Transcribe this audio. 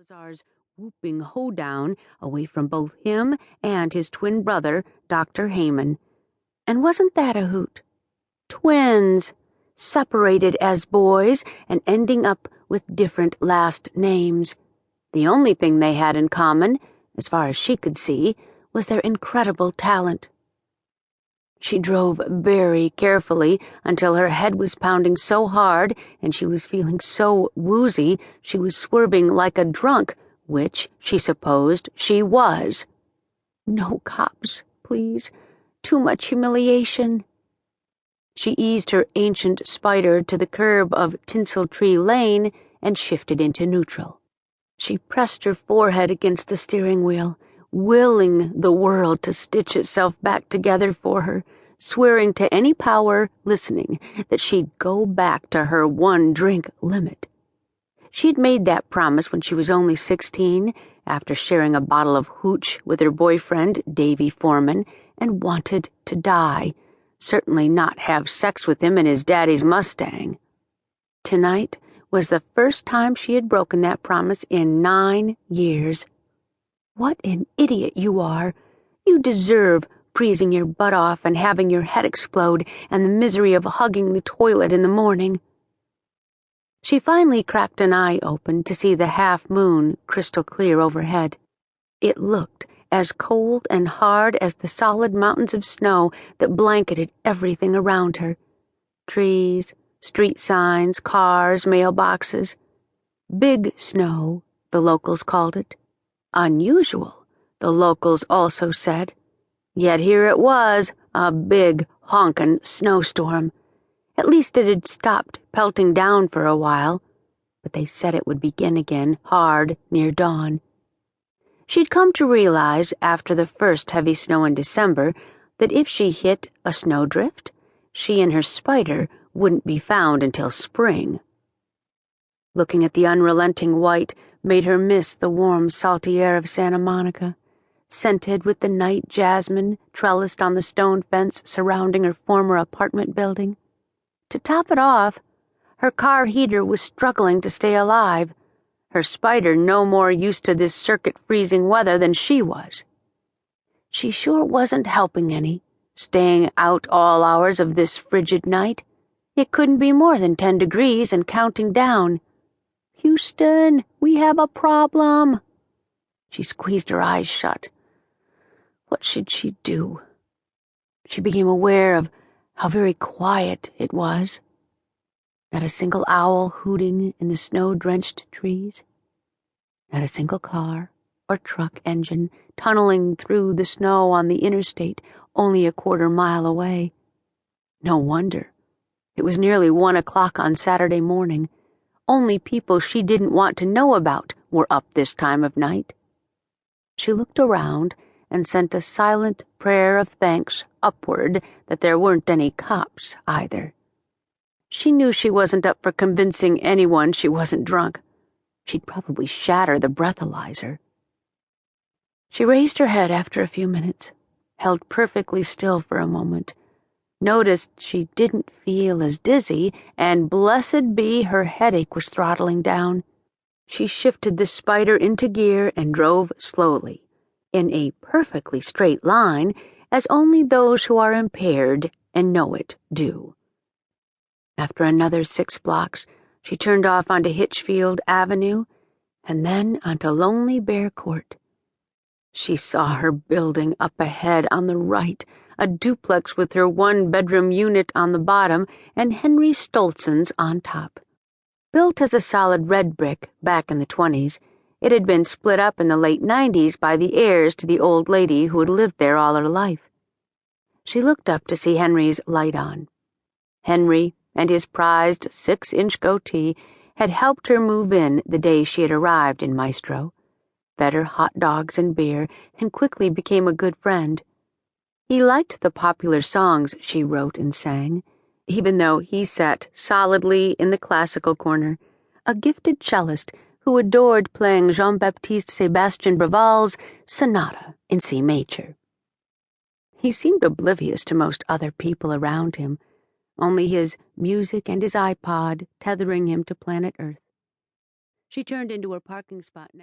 Salazar's whooping hoedown away from both him and his twin brother, Dr. Heyman. And wasn't that a hoot? Twins, separated as boys and ending up with different last names. The only thing they had in common, as far as she could see, was their incredible talent. She drove very carefully until her head was pounding so hard and she was feeling so woozy she was swerving like a drunk, which she supposed she was. No cops, please. Too much humiliation. She eased her ancient Spider to the curb of Tinsel Tree Lane and shifted into neutral. She pressed her forehead against the steering wheel, willing the world to stitch itself back together for her, swearing to any power listening that she'd go back to her one-drink limit. She'd made that promise when she was only 16, after sharing a bottle of hooch with her boyfriend, Davy Foreman, and wanted to die, certainly not have sex with him in his daddy's Mustang. Tonight was the first time she had broken that promise in 9 years. What an idiot you are. You deserve freezing your butt off and having your head explode and the misery of hugging the toilet in the morning. She finally cracked an eye open to see the half-moon crystal clear overhead. It looked as cold and hard as the solid mountains of snow that blanketed everything around her. Trees, street signs, cars, mailboxes. Big snow, the locals called it. Unusual, the locals also said. Yet here it was, a big, honkin' snowstorm. At least it had stopped pelting down for a while, but they said it would begin again hard near dawn. She'd come to realize, after the first heavy snow in December, that if she hit a snowdrift, she and her Spider wouldn't be found until spring. Looking at the unrelenting white made her miss the warm, salty air of Santa Monica, scented with the night jasmine trellised on the stone fence surrounding her former apartment building. To top it off, her car heater was struggling to stay alive, her Spider no more used to this circuit-freezing weather than she was. She sure wasn't helping any, staying out all hours of this frigid night. It couldn't be more than 10 degrees and counting down. "Houston, we have a problem." She squeezed her eyes shut. What should she do? She became aware of how very quiet it was. Not a single owl hooting in the snow-drenched trees. Not a single car or truck engine tunneling through the snow on the interstate only a quarter mile away. No wonder. It was nearly 1 o'clock on Saturday morning. Only people she didn't want to know about were up this time of night. She looked around and sent a silent prayer of thanks upward that there weren't any cops either. She knew she wasn't up for convincing anyone she wasn't drunk. She'd probably shatter the breathalyzer. She raised her head after a few minutes, held perfectly still for a moment, noticed she didn't feel as dizzy, and blessed be her headache was throttling down. She shifted the Spider into gear and drove slowly, in a perfectly straight line, as only those who are impaired and know it do. After another 6 blocks, she turned off onto Hitchfield Avenue and then onto Lonely Bear Court. She saw her building up ahead on the right, a duplex with her 1-bedroom unit on the bottom and Henry Stolzen's on top. Built as a solid red brick back in the 20s, it had been split up in the late 90s by the heirs to the old lady who had lived there all her life. She looked up to see Henry's light on. Henry and his prized 6-inch goatee had helped her move in the day she had arrived in Maestro, fed her hot dogs and beer, and quickly became a good friend. He liked the popular songs she wrote and sang, even though he sat solidly in the classical corner, a gifted cellist who adored playing Jean-Baptiste Sebastian Braval's Sonata in C major. He seemed oblivious to most other people around him, only his music and his iPod tethering him to planet Earth. She turned into her parking spot next